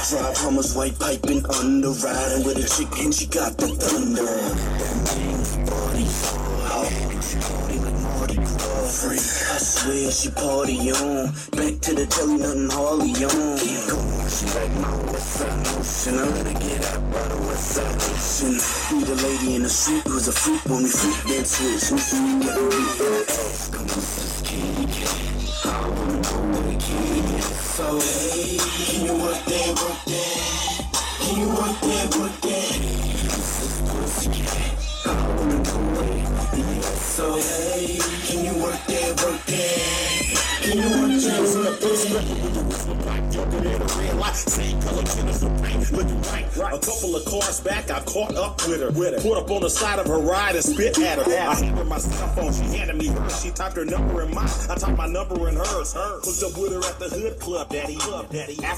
drop, almost white piping under, riding with a chick and she got the thunder. I swear she party on. Back to the telly, nothing hardly on. Keep going, she like my West Side Motion. I let her get out by the West Side Motion. Be the lady in the street who's a freak when we freak then switch. We get a beat that ass. Come on, this kitty cat. I wanna know where the kid is. So hey, can you work that, work that? Can you work that, work that? This is pussy cat. I wanna know where the kid is. So hey, can you work that, work that? Can you work that from the pussy? Jumping in a red light, same color Jennifer paint, looking right. A couple of cars back, I caught up with her. Put up on the side of her ride and spit at her. I handed her my cell phone, she handed me hers. She typed her number in mine, I typed my number in hers. Hooked up with her at the hood club, daddy. After